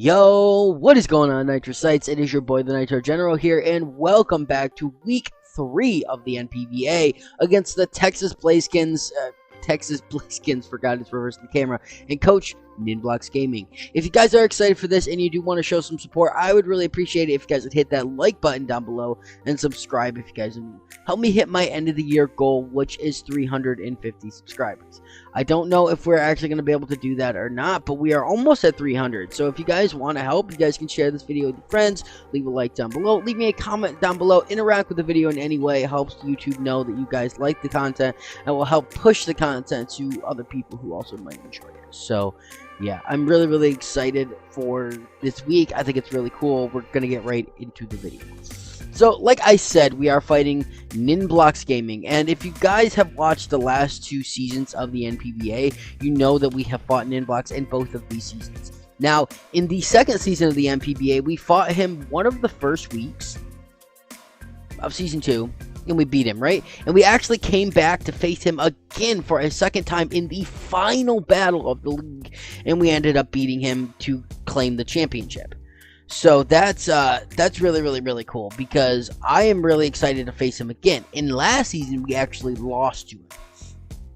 Yo, what is going on, Nitrosites? It is your boy, the Nitro General here, and welcome back to Week 3 of the NPBA against the Texas Blazekins, forgot it's reversed the camera, and Coach Ninblox Gaming. If you guys are excited for this and you do want to show some support, I would really appreciate it if you guys would hit that like button down below and subscribe if you guys would help me hit my end of the year goal, which is 350 subscribers. I don't know if we're actually going to be able to do that or not, but we are almost at 300. So if you guys want to help, you guys can share this video with your friends, leave a like down below, leave me a comment down below, interact with the video in any way. It helps YouTube know that you guys like the content and will help push the content to other people who also might enjoy it. So yeah, I'm really excited for this week. I think it's really cool. We're going to get right into the video. So, like I said, we are fighting Ninblox Gaming, and if you guys have watched the last 2 seasons of the NPBA, you know that we have fought Ninblox in both of these seasons. Now, in the second season of the NPBA, we fought him one of the first weeks of Season 2, and we beat him, right? And we actually came back to face him again for a second time in the final battle of the league, and we ended up beating him to claim the championship. So that's really cool, because I am really excited to face him again. In last season, we actually lost to him.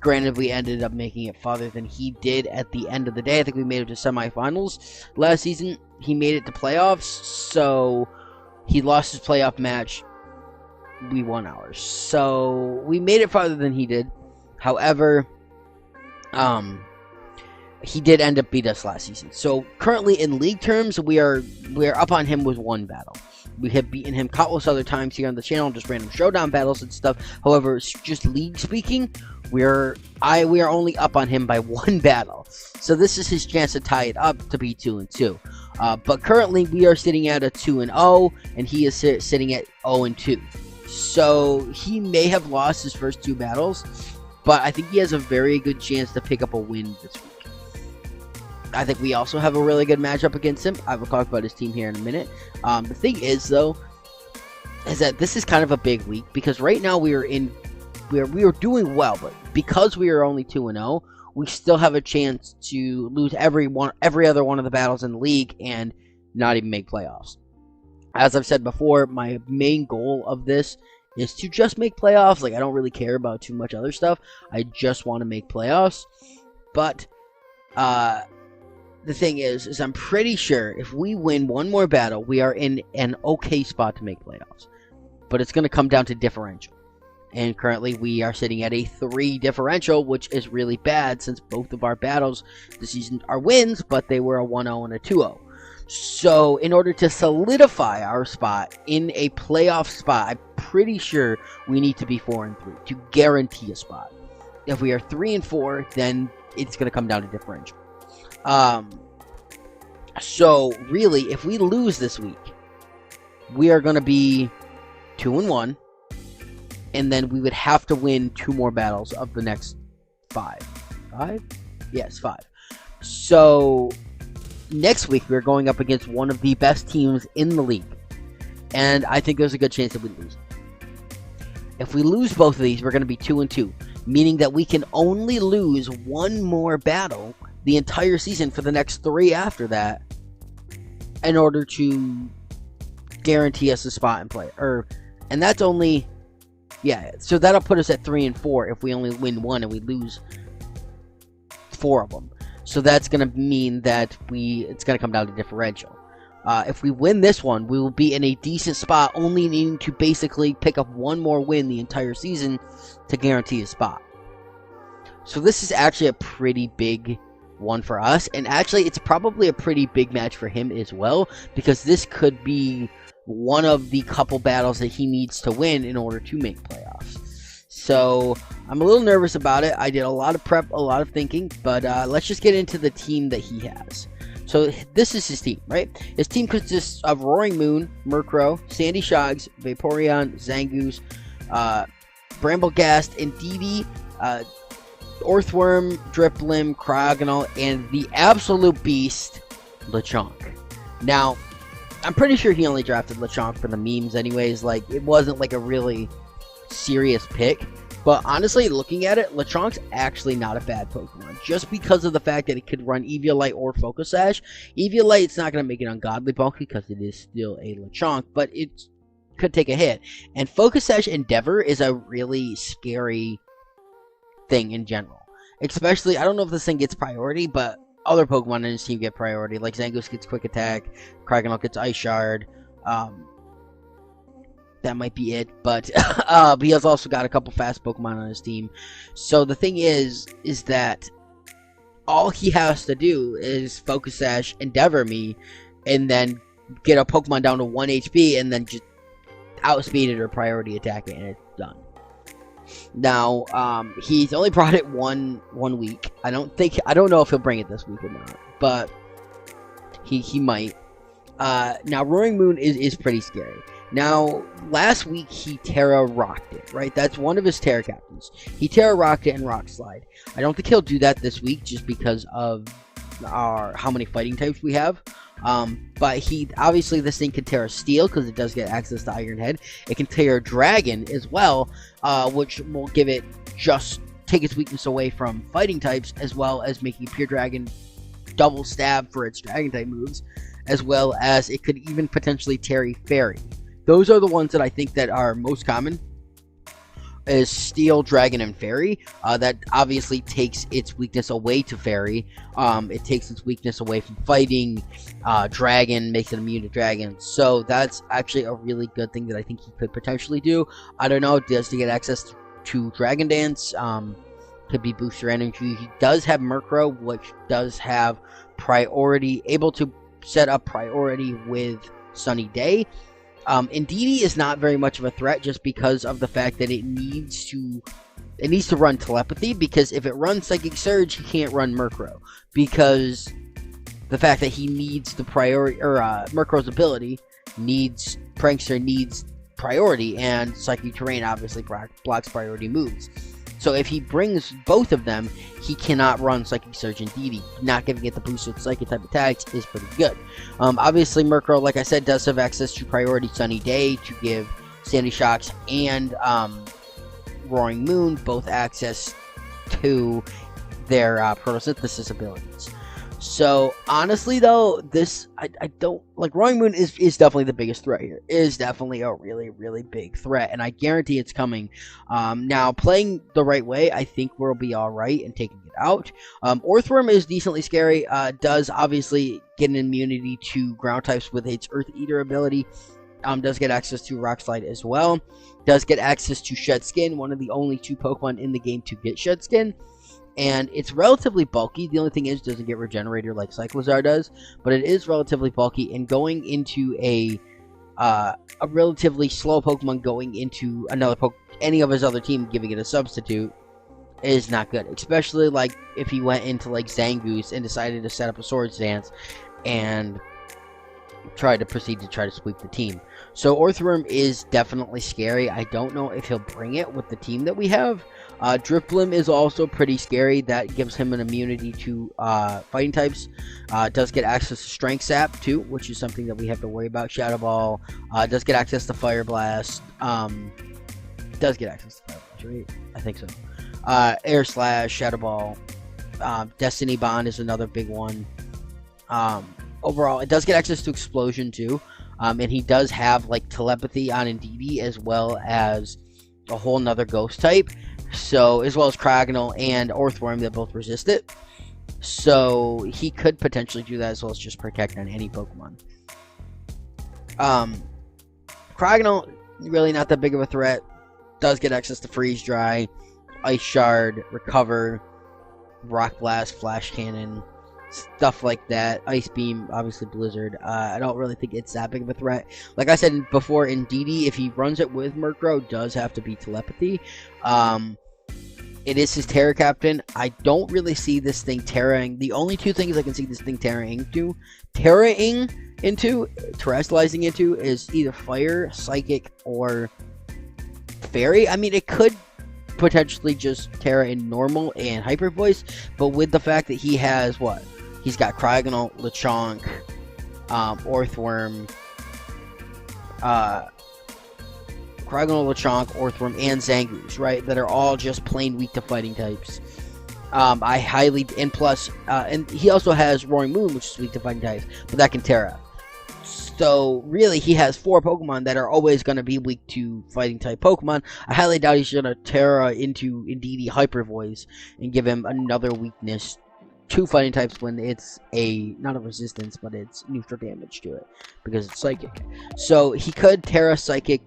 Granted, we ended up making it farther than he did at the end of the day. I think we made it to semifinals last season. He made it to playoffs, so he lost his playoff match. We won ours. So we made it farther than he did. However, he did end up beat us last season. So currently in league terms, we are up on him with 1 battle. We have beaten him countless other times here on the channel, just random showdown battles and stuff. However, just league speaking, we are only up on him by 1 battle. So this is his chance to tie it up to be 2-2. But currently we are sitting at a 2-0, and he is sitting at 0-2. So he may have lost his first 2 battles, but I think he has a very good chance to pick up a win this week. I think we also have a really good matchup against him. I will talk about his team here in a minute. The thing is, though, is that this is kind of a big week, because right now we are doing well, but because we are only 2-0, we still have a chance to lose every other one of the battles in the league and not even make playoffs. As I've said before, my main goal of this is to just make playoffs. Like, I don't really care about too much other stuff. I just want to make playoffs. But the thing is I'm pretty sure if we win 1 more battle, we are in an okay spot to make playoffs. But it's going to come down to differential. And currently we are sitting at a 3 differential, which is really bad since both of our battles this season are wins, but they were a 1-0 and a 2-0. So in order to solidify our spot in a playoff spot, I'm pretty sure we need to be 4-3 to guarantee a spot. If we are 3-4, then it's going to come down to differential. So really, if we lose this week, we are going to be 2-1, and then we would have to win 2 more battles of the next 5. 5? Yes, 5. So next week we're going up against one of the best teams in the league, and I think there's a good chance that we lose. If we lose both of these, we're going to be 2-2, meaning that we can only lose 1 more battle the entire season for the next 3 after that in order to guarantee us a spot in play. And that's only, yeah, so that'll put us at 3-4 if we only win 1 and we lose 4 of them. So that's going to mean that it's going to come down to differential. If we win this one, we will be in a decent spot, only needing to basically pick up 1 more win the entire season to guarantee a spot. So this is actually a pretty big one for us, and actually it's probably a pretty big match for him as well, because this could be one of the couple battles that he needs to win in order to make playoffs. So I'm a little nervous about it. I did a lot of prep, a lot of thinking, but let's just get into the team that he has. So this is his team, right? His team consists of Roaring Moon, Murkrow, Sandy Shogs, Vaporeon, Zangoose, Bramblegast, Indeedee, Orthworm, Driplim, Cryogonal, and the absolute beast, Lechonk. Now, I'm pretty sure he only drafted Lechonk for the memes anyways. Like, it wasn't like a really serious pick. But honestly, looking at it, Lechonk's actually not a bad Pokemon. Just because of the fact that it could run Eviolite or Focus Sash. Eviolite's not going to make it ungodly bulky because it is still a Lechonk, but it could take a hit. And Focus Sash Endeavor is a really scary thing in general. Especially, I don't know if this thing gets priority, but other Pokemon in his team get priority. Like Zangoose gets Quick Attack, Krakenol gets Ice Shard. That might be it, but he has also got a couple fast Pokemon on his team. So the thing is that all he has to do is Focus Sash, Endeavor me, and then get a Pokemon down to 1 HP, and then just outspeed it or priority attack it, and it's done. Now, he's only brought it one week. I don't know if he'll bring it this week or not, but he might. Now, Roaring Moon is pretty scary. Now, last week he Terra Rocked it, right? That's one of his Terra Captains. He Terra Rocked it and Rock Slide. I don't think he'll do that this week just because of how many fighting types we have. But obviously this thing can Terra Steel because it does get access to Iron Head. It can Terra Dragon as well, which will give it take its weakness away from fighting types, as well as making Pure Dragon double stab for its Dragon type moves, as well as it could even potentially Terry Fairy. Those are the ones that I think that are most common, is Steel, Dragon, and Fairy. That obviously takes its weakness away to Fairy. It takes its weakness away from fighting. Dragon makes it immune to Dragon. So that's actually a really good thing that I think he could potentially do. I don't know, does he get access to Dragon Dance? Could be Booster Energy. He does have Murkrow, which does have priority, able to set up priority with Sunny Day. Indeedee is not very much of a threat just because of the fact that it needs to run Telepathy, because if it runs Psychic Surge, he can't run Murkrow, because the fact that he needs the priority, or Murkrow's ability Prankster needs priority, and Psychic Terrain obviously blocks priority moves. So if he brings both of them, he cannot run Psychic Surge and Indeedee. Not giving it the boost with Psychic type attacks is pretty good. Obviously, Murkrow, like I said, does have access to priority Sunny Day to give Sandy Shocks and Roaring Moon both access to their photosynthesis abilities. So honestly, though, I don't like. Roaring Moon is definitely the biggest threat here. It is definitely a really, really big threat, and I guarantee it's coming. Now, playing the right way, I think we'll be all right in taking it out. Orthworm is decently scary. Does obviously get an immunity to ground types with its Earth Eater ability. Does get access to Rock Slide as well. Does get access to Shed Skin, one of the only 2 Pokemon in the game to get Shed Skin. And it's relatively bulky. The only thing is, it doesn't get Regenerator like Cyclizar does, but it is relatively bulky. And going into a relatively slow Pokemon going into any of his other team, giving it a substitute, is not good. Especially like if he went into like Zangoose and decided to set up a Swords Dance and proceed to sweep the team. So Orthworm is definitely scary. I don't know if he'll bring it with the team that we have. Drifblim is also pretty scary. That gives him an immunity to fighting types. Does get access to Strength Sap too, which is something that we have to worry about. Shadow Ball does get access to Fire Blast. Does get access to Fire Blast, right? I think so. Air Slash, Shadow Ball, Destiny Bond is another big one. Overall, it does get access to Explosion too, and he does have like Telepathy on Indeedee, as well as a whole nother Ghost type. So, as well as Krakenol and Orthworm that both resist it. So, he could potentially do that, as well as just protect on any Pokemon. Krakenol, really not that big of a threat. Does get access to Freeze Dry, Ice Shard, Recover, Rock Blast, Flash Cannon, stuff like that. Ice Beam, obviously Blizzard. I don't really think it's that big of a threat. Like I said before, Indeedee, if he runs it with Murkrow, does have to be Telepathy. It is his Terra Captain. I don't really see this thing terraing. The only 2 things I can see this thing terrestrializing into is either Fire, Psychic, or Fairy. I mean, it could potentially just Terra in normal and Hyper Voice, but with the fact that he has what? He's got Krakenol, Lechonk, Orthworm, Cryogonal, Lechonk, Orthworm, and Zangoose, right? That are all just plain weak to fighting types. I highly, and plus, and he also has Roaring Moon, which is weak to fighting types, but that can Terra. So really, he has 4 Pokemon that are always going to be weak to fighting type Pokemon. I highly doubt he's going to Terra into Indeedee Hyper Voice and give him another weakness to fighting types when it's not a resistance, but it's neutral damage to it because it's Psychic. So he could Terra Psychic.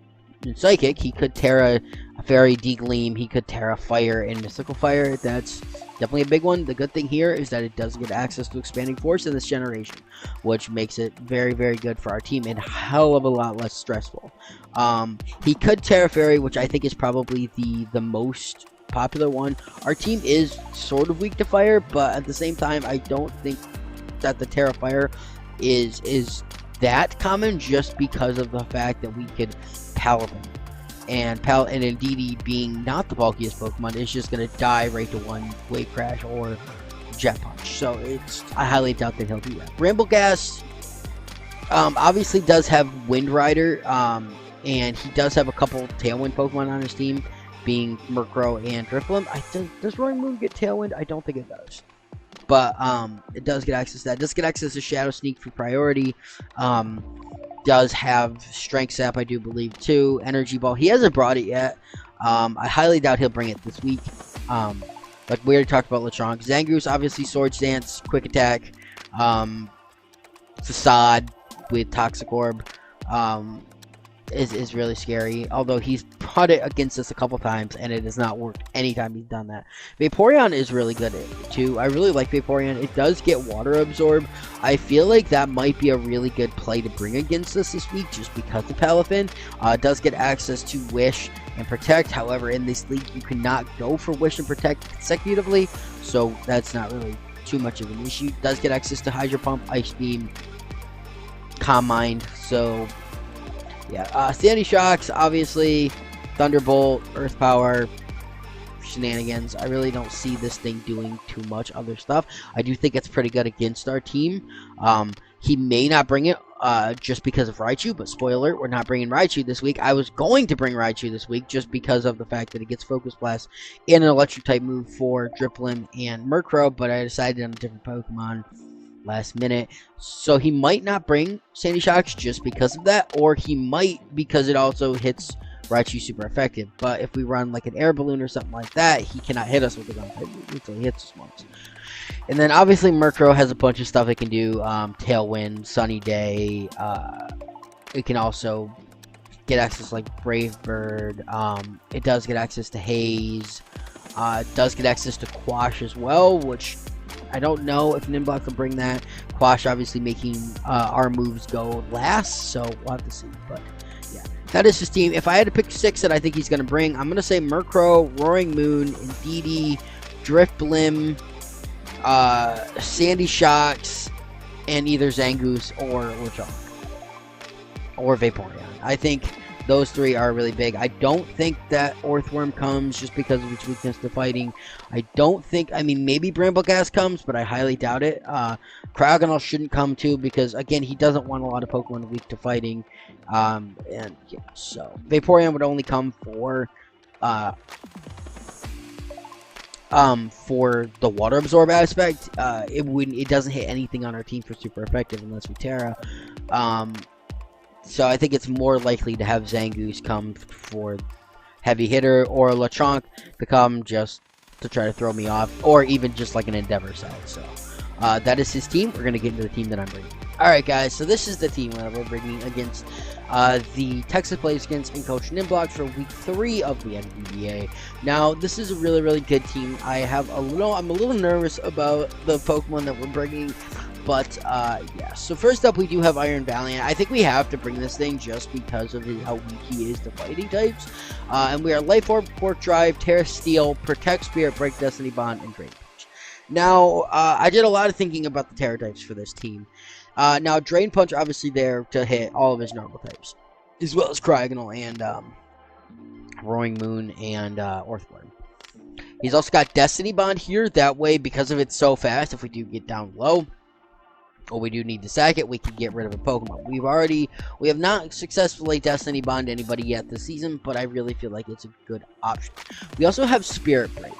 He could Terra Fairy, D-Gleam, he could Terra Fire and Mystical Fire. That's definitely a big one. The good thing here is that it does get access to Expanding Force in this generation, which makes it very, very good for our team and a hell of a lot less stressful. He could Terra Fairy, which I think is probably the most popular one. Our team is sort of weak to fire, but at the same time, I don't think that the Terra Fire is that common just because of the fact that we could Paladin. And Indeedee being not the bulkiest Pokemon is just going to die right to one Wave Crash or Jet Punch. So I highly doubt that he'll do that. Brambleghast obviously does have Wind Rider, and he does have a couple Tailwind Pokemon on his team, being Murkrow and Drifblim. Does Roaring Moon get Tailwind? I don't think it does. But it does get access to that. It does get access to Shadow Sneak for priority. Does have Strength Sap, I do believe, too. Energy Ball. He hasn't brought it yet. I highly doubt he'll bring it this week. Like we already talked about Lechonk. Zangoose, obviously, Swords Dance, Quick Attack. Facade with Toxic Orb. Is really scary, although he's brought it against us a couple times and it has not worked anytime he's done that. Vaporeon is really good at it too. I really like Vaporeon. It does get Water Absorb. I feel like that might be a really good play to bring against us this week just because the Palafin does get access to Wish and Protect. However, in this league you cannot go for Wish and Protect consecutively, so that's not really too much of an issue. Does get access to Hydro Pump, Ice Beam, Calm Mind, so yeah, Sandy Shocks, obviously, Thunderbolt, Earth Power, shenanigans. I really don't see this thing doing too much other stuff. I do think it's pretty good against our team. He may not bring it just because of Raichu, but spoiler, we're not bringing Raichu this week. I was going to bring Raichu this week just because of the fact that it gets Focus Blast and an Electric type move for Drifblim and Murkrow, but I decided on a different Pokemon last minute, so he might not bring Sandy Shocks just because of that, or he might because it also hits Raichu super effective. But if we run like an air balloon or something like that, he cannot hit us with the gun type until he hits us once. And then obviously Murkrow has a bunch of stuff it can do. Tailwind, Sunny Day. It can also get access to like Brave Bird. It does get access to Haze. It does get access to Quash as well, which I don't know if Nimblock will bring that. Quash obviously making our moves go last, so we'll have to see. But yeah, that is his team. If I had to pick 6 that I think he's going to bring, I'm going to say Murkrow, Roaring Moon, Indeedee, Drifblim, Sandy Shocks, and either Zangoose or Lechonk. Or Vaporeon. I think those 3 are really big. I don't think that Orthworm comes just because of its weakness to fighting. I don't think, I mean, maybe Brambleghast comes, but I highly doubt it. Cryogonal shouldn't come too because, again, he doesn't want a lot of Pokemon weak to fighting. And yeah, so Vaporeon would only come for the Water Absorb aspect. It doesn't hit anything on our team for super effective unless we Terra. So I think it's more likely to have Zangoose come for heavy hitter, or Lechonk to come just to try to throw me off, or even just like an Endeavor side. So that is his team. We're going to get into the team that I'm bringing. Alright guys, so this is the team that we're bringing against the Texas Blazekins and Coach Nimblock for week 3 of the NPBA. Now, this is a really, really good team. I'm a little nervous about the Pokemon that we're bringing. But, yeah. So, first up, we do have Iron Valiant. I think we have to bring this thing just because of how weak he is to fighting types. And we are Life Orb, Quark Drive, Terra Steel, Protect Spirit, Break Destiny Bond, and Drain Punch. Now, I did a lot of thinking about the Terra types for this team. Now, Drain Punch, obviously, there to hit all of his normal types, as well as Cryogonal and Roaring Moon and Orthworm. He's also got Destiny Bond here. That way, because of it's so fast, if we do get down low, or we do need to sack it, we can get rid of a Pokemon. We have not successfully Destiny Bond anybody yet this season, but I really feel like it's a good option. We also have Spirit Break.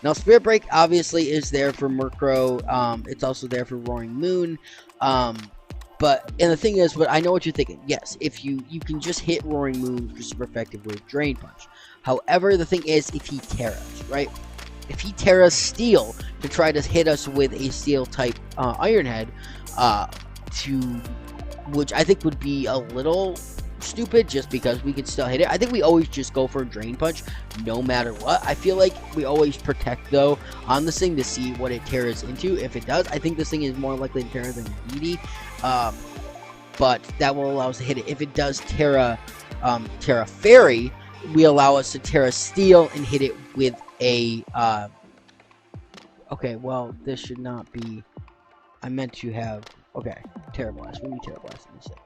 Now, Spirit Break obviously is there for Murkrow. It's also there for Roaring Moon. But the thing is, but I know what you're thinking. Yes, if you can just hit Roaring Moon for super effective with Drain Punch. However, the thing is, if he Terras, right? If he Terras Steel to try to hit us with a Steel type Iron Head, which I think would be a little stupid, just because we could still hit it. I think we always just go for a Drain Punch no matter what. I feel like we always protect though on this thing to see what it Terras into. If it does, I think this thing is more likely to Terra than DD, but that will allow us to hit it. If it does Terra Fairy, we allow us to Terra Steel and hit it with a okay, well, this should not be, I meant to have, okay, Terra Blast. We need Terra Blast in this thing.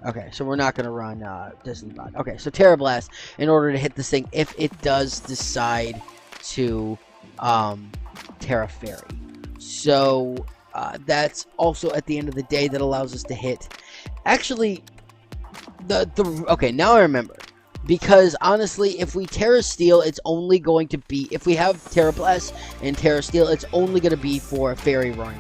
Okay, so we're not going to run Destiny Bond. Okay, so Terra Blast in order to hit this thing if it does decide to Terra Fairy. So that's also at the end of the day that allows us to hit. Actually, okay, now I remember. Because honestly, if we Terra Steel, it's only going to be, if we have Terra Blast and Terra Steel, it's only going to be for a Fairy Roaring.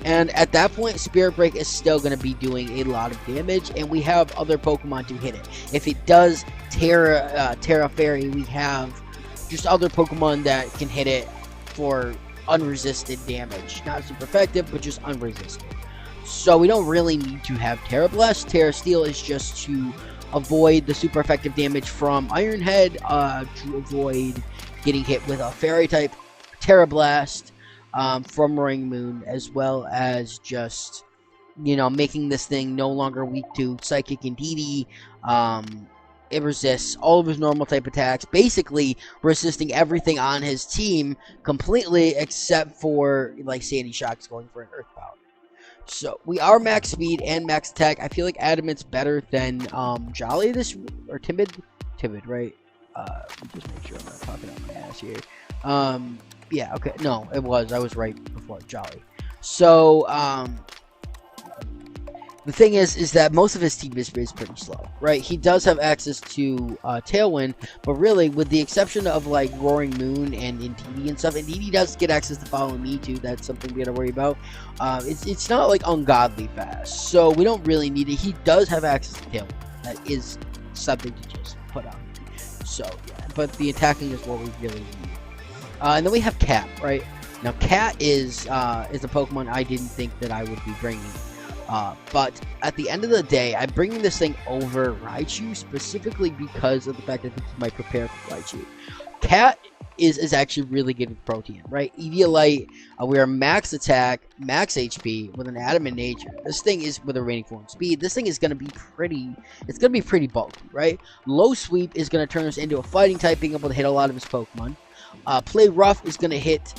And at that point, Spirit Break is still going to be doing a lot of damage, and we have other Pokemon to hit it. If it does Terra Fairy, we have just other Pokemon that can hit it for unresisted damage. Not super effective, but just unresisted. So we don't really need to have Terra Blast. Terra Steel is just to avoid the super effective damage from Iron Head, to avoid getting hit with a Fairy type Terra Blast from Roaring Moon, as well as just, you know, making this thing no longer weak to Psychic and DD. It resists all of his normal type attacks, basically resisting everything on his team completely except for, like, Sandy Shock's going for an Earth Power. So we are max speed and max attack. I feel like Adamant's better than Jolly this, or Timid, right? Let me just make sure I'm not talking out my ass here. Yeah, okay, no, I was right before Jolly. So the thing is that most of his team is pretty slow, right? He does have access to Tailwind, but really, with the exception of like Roaring Moon and Indeedee and stuff, Indeedee does get access to Follow Me too. That's something we gotta worry about. It's not like ungodly fast, so we don't really need it. He does have access to Tailwind. That is something to just put on. So yeah, but the attacking is what we really need. And then we have Cat, right? Now Cat is a Pokemon I didn't think that I would be bringing. But at the end of the day, I'm bringing this thing over Raichu specifically because of the fact that this might prepare for Raichu. Cat is actually really good with Protean, right? Eviolite, we are max attack, max HP with an Adamant nature. This thing is with a remaining form speed. This thing is going to be pretty, it's going to be pretty bulky, right? Low Sweep is going to turn us into a fighting type, being able to hit a lot of his Pokemon. Play Rough is going to hit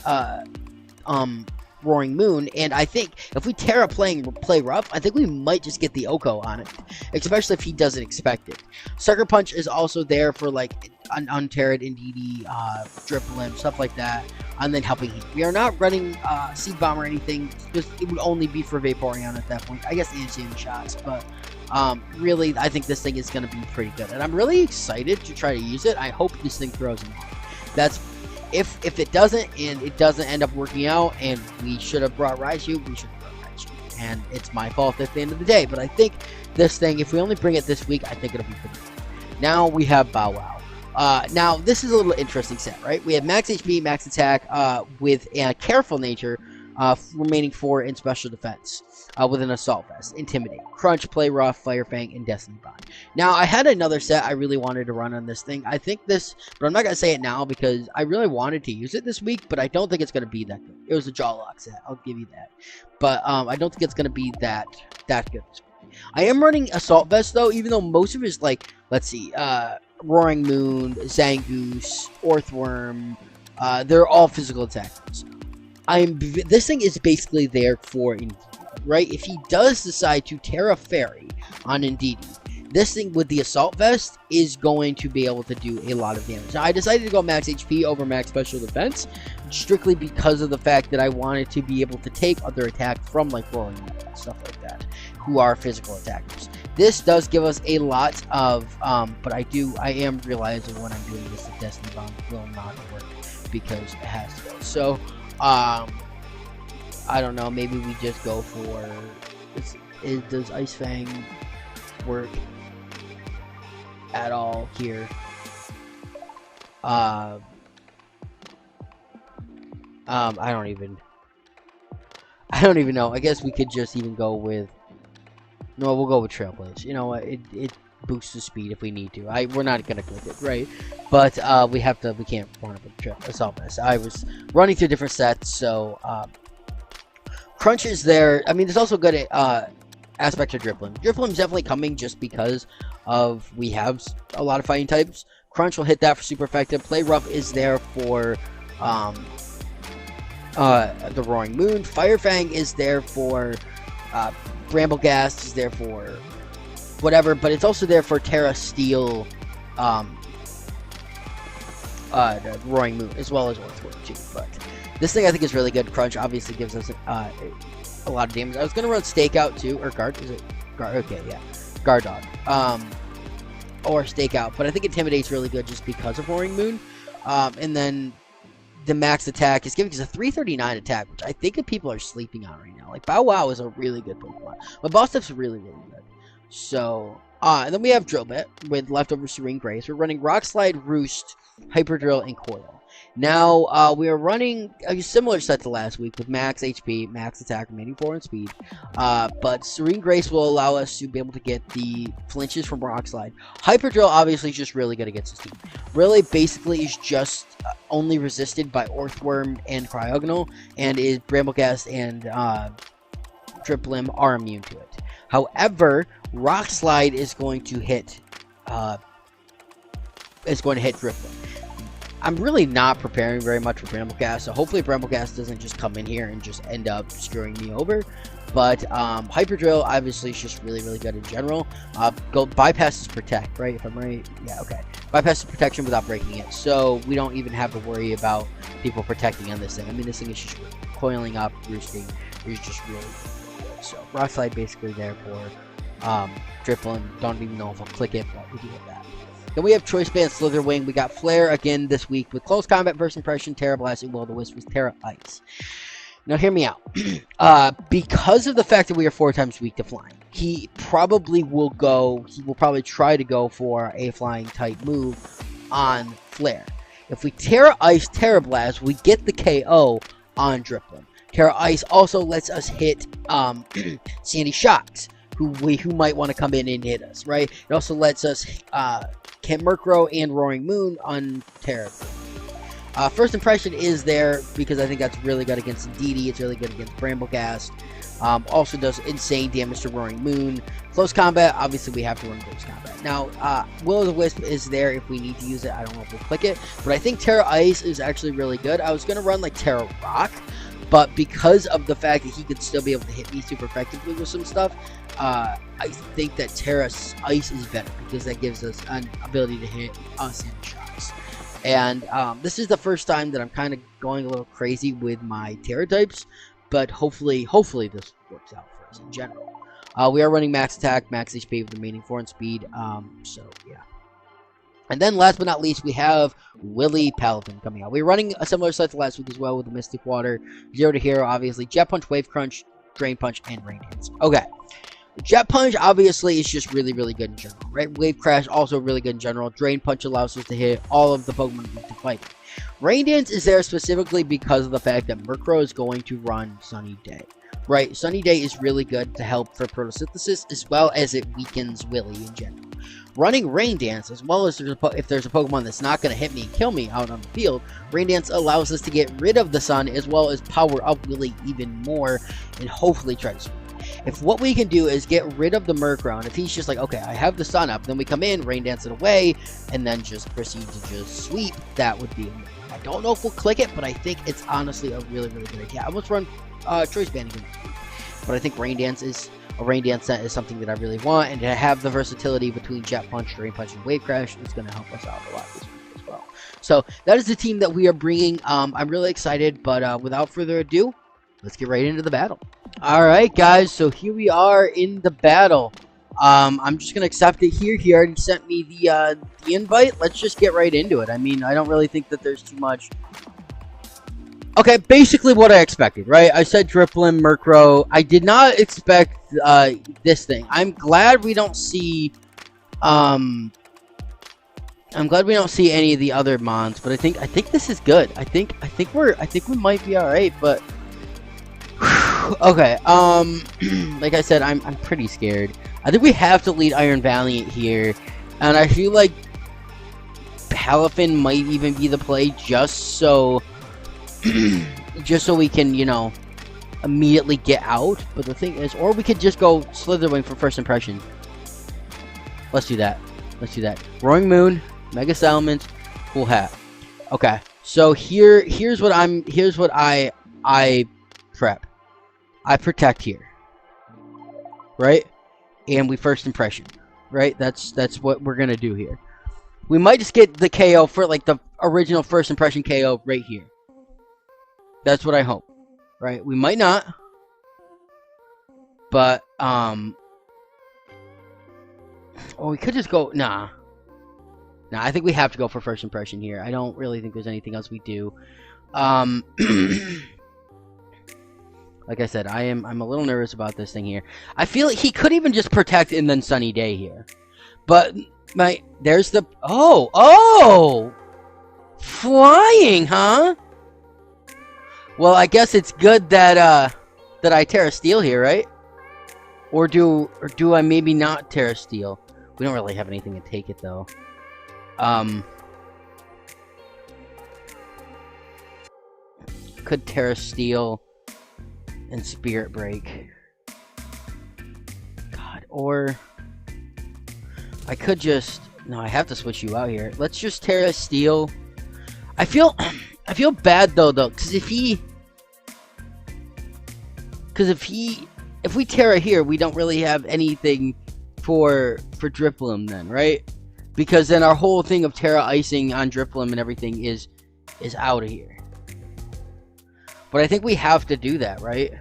Roaring Moon, and I think if we Terra Play Rough, I think we might just get the Oko on it, especially if he doesn't expect it. Sucker Punch is also there for like an Untered, Indeedee, Drip Limb, stuff like that, and then helping heat. We are not running Seed Bomb or anything, just it would only be for Vaporeon at that point. I guess Anti shots, but really, I think this thing is going to be pretty good, and I'm really excited to try to use it. I hope this thing throws him off. That's if it doesn't, and it doesn't end up working out, and we should have brought Raichu, we should have brought Raichu. And it's my fault at the end of the day. But I think this thing, if we only bring it this week, I think it'll be pretty good. Now we have Bow Wow. Now this is a little interesting set, right? We have max HP, max attack, with a Careful Nature, remaining 4 in special defense, with an Assault Vest, Intimidate, Crunch, Play Rough, Fire Fang, and Destiny Bond. Now, I had another set I really wanted to run on this thing. I think this, but I'm not going to say it now because I really wanted to use it this week, but I don't think it's going to be that good. It was a Jawlock set, I'll give you that. But I don't think it's going to be that good this week. I am running Assault Vest, though, even though most of it is like, let's see, Roaring Moon, Zangoose, Orthworm, they're all physical attackers. This thing is basically there for Indeedee, right? If he does decide to Terra Fairy on Indeedee, this thing with the Assault Vest is going to be able to do a lot of damage. Now, I decided to go max HP over max special defense, strictly because of the fact that I wanted to be able to take other attacks from, like, Roaring Moon. stuff like that, who are physical attackers. This does give us a lot of, but I am realizing when I'm doing this, the Destiny Bomb will not work because it has to go. So, I don't know, maybe we just go for, does Ice Fang work at all here? I don't even know. I guess we could just even go with, no, we'll go with Trailblaze. You know what, it boosts the speed if we need to. We're not gonna click it, right? But we can't run up with assault vest. I was running through different sets, so Crunch is there. I mean, there's also good aspect of Driplim. Driplim's definitely coming just because of we have a lot of fighting types. Crunch will hit that for super effective. Play Rough is there for the Roaring Moon. Fire Fang is there for Brambleghast is there for whatever, but it's also there for Terra Steel, the Roaring Moon, as well as Orthworm too. But this thing I think is really good. Crunch obviously gives us a lot of damage. I was gonna run Stakeout too, or Guard. Is it Guard? Okay, yeah, Guard Dog. Or Stakeout, but I think Intimidate's really good just because of Roaring Moon. And then the max attack is giving us a 339 attack, which I think that people are sleeping on right now. Like, Bow Wow is a really good Pokemon, but Boss Type's really, really good. So, and then we have Drill Bit with leftover Serene Grace. We're running Rock Slide, Roost, Hyper Drill, and Coil. Now, we are running a similar set to last week with max HP, max attack, remaining 4 and speed. But Serene Grace will allow us to be able to get the flinches from Rock Slide. Hyper Drill obviously is just really good against this team. Really, basically, is just only resisted by Orthworm and Cryogonal, and is Brambleghast and Driplim are immune to it. However, Rock Slide is going to hit Driplim. I'm really not preparing very much for Brambleghast, so hopefully Brambleghast doesn't just come in here and just end up screwing me over. But Hyper Drill obviously is just really, really good in general. Bypasses Protect, right? If I'm right, yeah, okay. Bypasses Protection without breaking it, so we don't even have to worry about people protecting on this thing. I mean, this thing is just coiling up, roosting. It's just really, really good. So Rock Slide basically there for Driplim. Don't even know if I'll click it, but we do have that. Then we have Choice Band, Slither Wing. We got Flare again this week with Close Combat, First Impression, Terra Blast, and Will-O-Wisp with Terra Ice. Now, hear me out. Because of the fact that we are 4 times weak to flying, he will probably try to go for a flying type move on Flare. If we Terra Ice, Terra Blast, we get the KO on Driplim. Terra Ice also lets us hit Sandy Shocks, who might want to come in and hit us, right? It also lets us Murkrow and Roaring Moon on Terra. First Impression is there because I think that's really good against Indeedee. It's really good against Brambleghast. Also does insane damage to Roaring Moon. Close Combat, obviously we have to run Close Combat. Now, Will-O-Wisp is there if we need to use it. I don't know if we'll click it, but I think Terra Ice is actually really good. I was going to run like Terra Rock, but because of the fact that he could still be able to hit me super effectively with some stuff, I think that Terra Ice is better because that gives us an ability to hit us in shots. And this is the first time that I'm kind of going a little crazy with my Terra types, but hopefully this works out for us in general. We are running max attack, max HP with remaining 4 in speed, so yeah. And then last but not least, we have Willy Paladin coming out. We're running a similar set to last week as well with the Mystic Water, 0 to Hero, obviously, Jet Punch, Wave Crunch, Drain Punch, and Rain Dance. Okay. Jet Punch obviously is just really, really good in general, right? Wave Crash also really good in general. Drain Punch allows us to hit all of the Pokemon weak to fight. Rain Dance is there specifically because of the fact that Murkrow is going to run Sunny Day, right? Sunny Day is really good to help for photosynthesis as well as it weakens Willy in general. Running Rain Dance, as well as if there's a Pokemon that's not going to hit me and kill me out on the field, Rain Dance allows us to get rid of the sun as well as power up Willy even more and hopefully try to sweep. If what we can do is get rid of the Murkrow, and if he's just like, okay, I have the sun up, then we come in, Rain Dance it away, and then just proceed to just sweep, that would be amazing. I don't know if we'll click it, but I think it's honestly a really, really good idea. I almost run Choice Band again this week, but I think Rain Dance set is something that I really want, and to have the versatility between Jet Punch, Drain Punch, and Wave Crash is going to help us out a lot this week as well. So that is the team that we are bringing. I'm really excited, but without further ado, let's get right into the battle. Alright, guys, so here we are in the battle. I'm just gonna accept it here. He already sent me the invite. Let's just get right into it. I mean, I don't really think that there's too much. Okay, basically what I expected, right? I said Driplim, Murkrow. I did not expect this thing. I'm glad we don't see any of the other mons, but I think this is good. I think we might be alright, but okay, like I said, I'm pretty scared. I think we have to lead Iron Valiant here, and I feel like Palafin might even be the play just so we can, you know, immediately get out. But the thing is, or we could just go Slitherwing for first impression. Let's do that. Let's do that. Roaring Moon, Mega Salamence, Cool Hat. Okay, so here's what I prep. I protect here, right? And we first impression, right? That's what we're gonna do here. We might just get the KO for like the original first impression KO right here. That's what I hope, right? We might not, but or we could just go. Nah, I think we have to go for first impression here. I don't really think there's anything else we do. Like I said, I'm a little nervous about this thing here. I feel like he could even just protect and then Sunny Day here. But there's the flying, huh? Well, I guess it's good that that I Terra Steel here, right? Or do I maybe not Terra Steel? We don't really have anything to take it though. Could Terra Steel and Spirit Break. God, or I could just no, I have to switch you out here. Let's just Terra Steel. I feel bad though, because if we Terra here, we don't really have anything for Driplim then, right? Because then our whole thing of Terra icing on Driplim and everything is out of here. But I think we have to do that, right?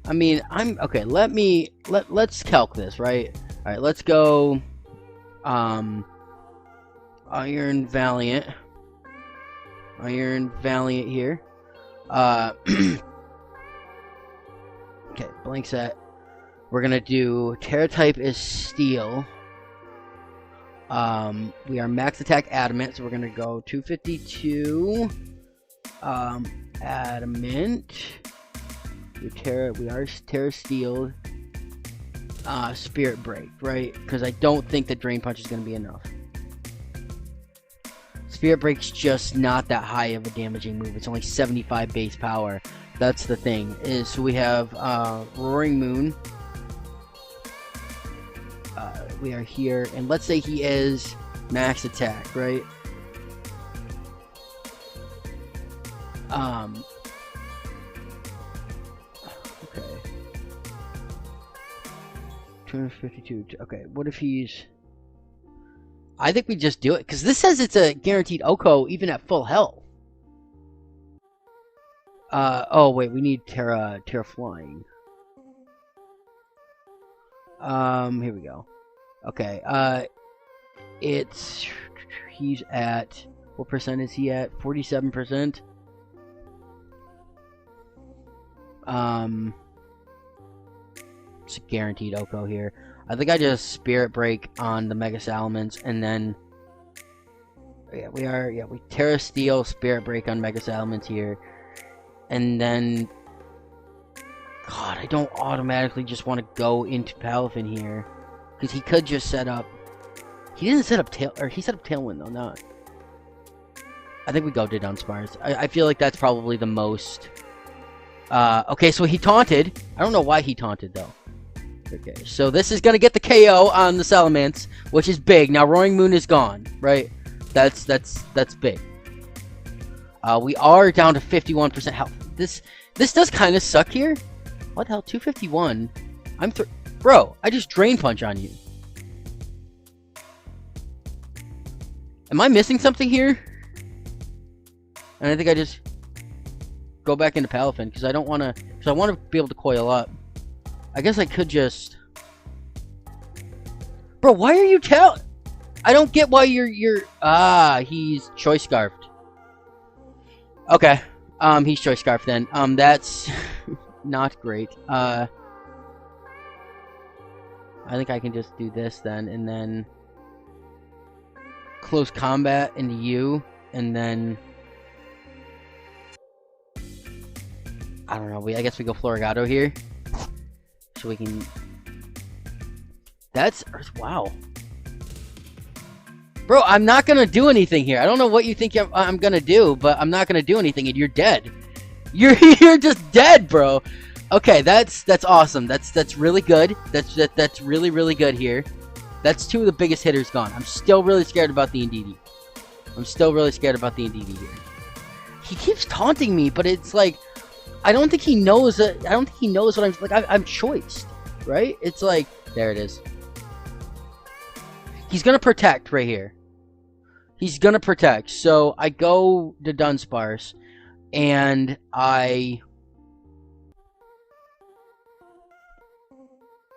I mean, okay. Let's calc this, right? All right, let's go. Iron Valiant here. Okay, blank set. We're gonna do Terra type is Steel. We are max attack Adamant, so we're gonna go 252. Adamant. We are Terra Steel. Spirit Break, right? Because I don't think that Drain Punch is going to be enough. Spirit Break's just not that high of a damaging move. It's only 75 base power. That's the thing. So we have Roaring Moon. We are here, and let's say he is max attack, right? Okay. 252. Okay, what if he's... I think we just do it, because this says it's a guaranteed Oko even at full health. Oh wait, we need Terra Flying. Here we go. Okay, he's at... What percent is he at? 47%. It's a guaranteed Oko here. I think I just Spirit Break on the Mega Salamence, and then we Terra Steel, Spirit Break on Mega Salamence here, and then God, I don't automatically just want to go into Palafin here because he could just set up. He didn't set up he set up Tailwind though, not. I think we go to Dunsparce. I feel like that's probably the most. Okay, so he taunted. I don't know why he taunted though. Okay, so this is gonna get the KO on the Salamence, which is big. Now Roaring Moon is gone, right? That's big. We are down to 51% health. This does kind of suck here. What the hell? 251. Bro, I just Drain Punch on you. Am I missing something here? And I think I just... go back into Palafin because I don't want to. Because I want to be able to coil up. I guess I could just. Bro, why are you I don't get why you're. He's Choice Scarfed. Okay. He's Choice Scarfed then. That's not great. I think I can just do this then, and then close combat into you, and then I don't know. I guess we go Florigato here, so we can. That's wow, bro. I'm not gonna do anything here. I don't know what you think I'm gonna do, but I'm not gonna do anything, and you're dead. You're just dead, bro. Okay, that's awesome. That's really good. That's really good here. That's two of the biggest hitters gone. I'm still really scared about the Indeedee. Here. He keeps taunting me, but it's like I don't think he knows that. I don't think he knows what I'm like. I'm choiced, right? It's like there it is. He's gonna protect right here. He's gonna protect. So I go to Dunsparce, and I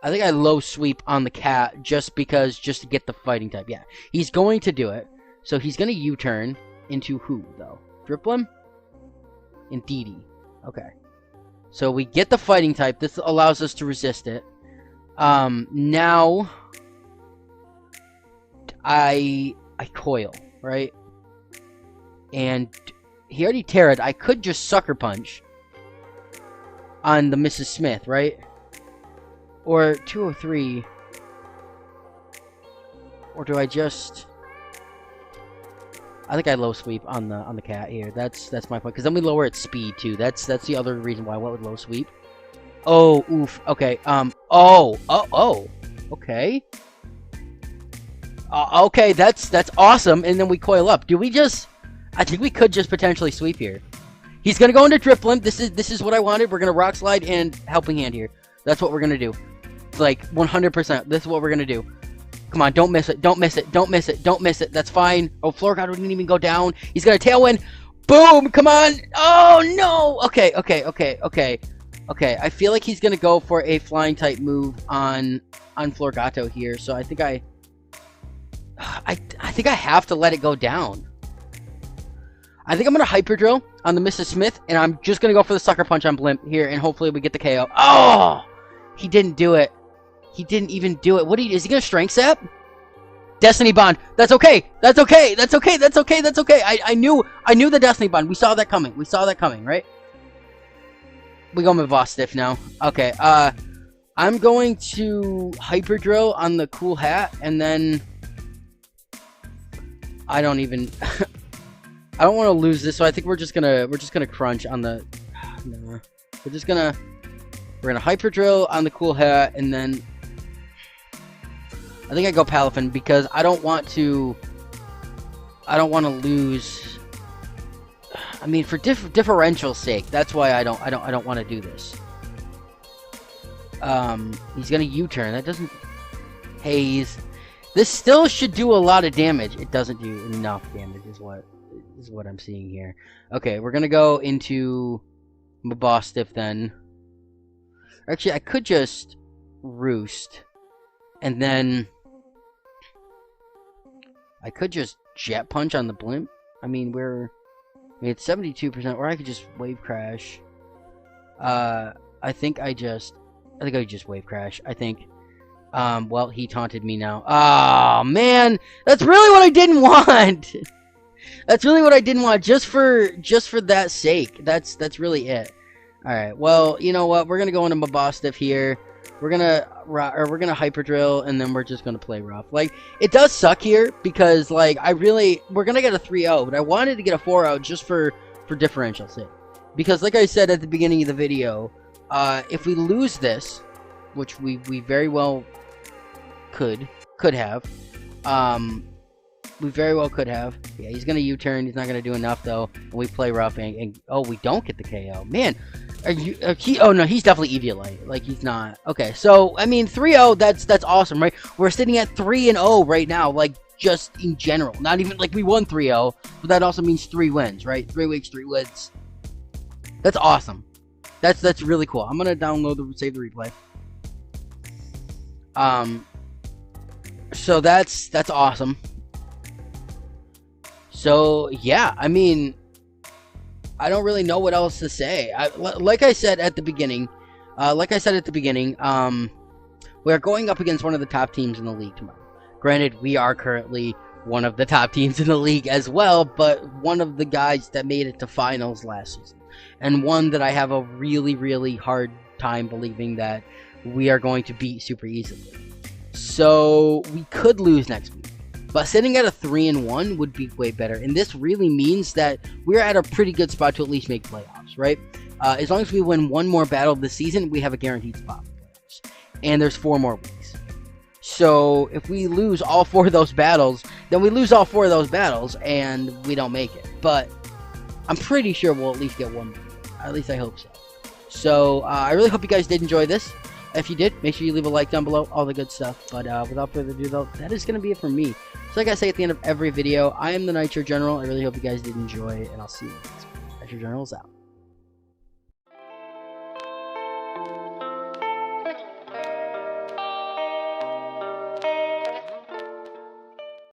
think I low sweep on the cat just to get the fighting type. Yeah, he's going to do it. So he's going to U-turn into who, though? Driplim? Indeedee. Okay. So we get the fighting type. This allows us to resist it. Now I coil, right? And he already terrored. I could just Sucker Punch on the Mrs. Smith, right? Or 203, or do I just? I think I low sweep on the cat here. That's my point, because then we lower its speed too. That's the other reason why I went with low sweep. Oh, oof. Okay. Okay. Okay. That's awesome. And then we coil up. Do we just? I think we could just potentially sweep here. He's gonna go into Driplim. This is what I wanted. We're gonna Rock Slide and Helping Hand here. That's what we're gonna do. It's like 100%. This is what we're gonna do. Come on, don't miss it. Don't miss it. Don't miss it. Don't miss it. That's fine. Oh, Florigato didn't even go down. He's gonna Tailwind. Boom! Come on! Oh no! Okay. I feel like he's gonna go for a flying type move on Florigato here. So I think I think I have to let it go down. I think I'm gonna Hyper Drill on the Mrs. Smith, and I'm just gonna go for the Sucker Punch on Blimp here, and hopefully we get the KO. Oh! He didn't do it. He didn't even do it. Is he gonna Strength Sap? Destiny Bond. That's okay. That's okay. I knew the Destiny Bond. We saw that coming. Right? We go Mavostiff now. Okay. I'm going to Hyper Drill on the Cool Hat, and then I don't even. I don't want to lose this, so I think we're just gonna crunch on the. No, we're gonna Hyper Drill on the Cool Hat, and then I think I go Palafin because I don't want to lose. I mean, for differential sake, that's why I don't want to do this. He's gonna U-turn. That doesn't haze. This still should do a lot of damage. It doesn't do enough damage, is what I'm seeing here. Okay, we're gonna go into Mavostiff then. Actually, I could just Roost, and then I could just Jet Punch on the Blimp. I mean, it's 72%, or I could just Wave Crash. I think I just Wave Crash. I think. Well, he taunted me now. Oh man, that's really what I didn't want. That's really what I didn't want. Just for that sake. That's really it. All right. Well, you know what? We're gonna go into Mavostiff here. We're gonna Hyper Drill, and then we're just gonna play rough. Like, it does suck here because like we're gonna get a 3-0, but I wanted to get a 4-0 just for differential sake. Because like I said at the beginning of the video, if we lose this, which we very well could have, we very well could have. Yeah, he's gonna U-turn. He's not gonna do enough though. And we play rough, and oh, we don't get the KO. Man, oh no, he's definitely Eviolite. Like, he's not. Okay, so I mean 3-0. That's awesome, right? We're sitting at 3-0 right now. Like, just in general, not even like we won 3-0, but that also means 3 wins, right? 3 weeks, 3 wins. That's awesome. That's really cool. I'm gonna save the replay. So that's awesome. So yeah, I mean, I don't really know what else to say. Like I said at the beginning, we're going up against one of the top teams in the league tomorrow. Granted, we are currently one of the top teams in the league as well, but one of the guys that made it to finals last season, and one that I have a really, really hard time believing that we are going to beat super easily. So we could lose next week, but sitting at a 3-1 would be way better, and this really means that we're at a pretty good spot to at least make playoffs, right? As long as we win one more battle this season, we have a guaranteed spot for playoffs, and there's 4 more weeks. So if we lose all 4 of those battles, then we lose all 4 of those battles, and we don't make it. But I'm pretty sure we'll at least get one more. At least I hope so. So I really hope you guys did enjoy this. If you did, make sure you leave a like down below, all the good stuff. But without further ado, though, that is going to be it for me. So like I say at the end of every video, I am the Nitro General. I really hope you guys did enjoy, and I'll see you next time. Nitro General's out.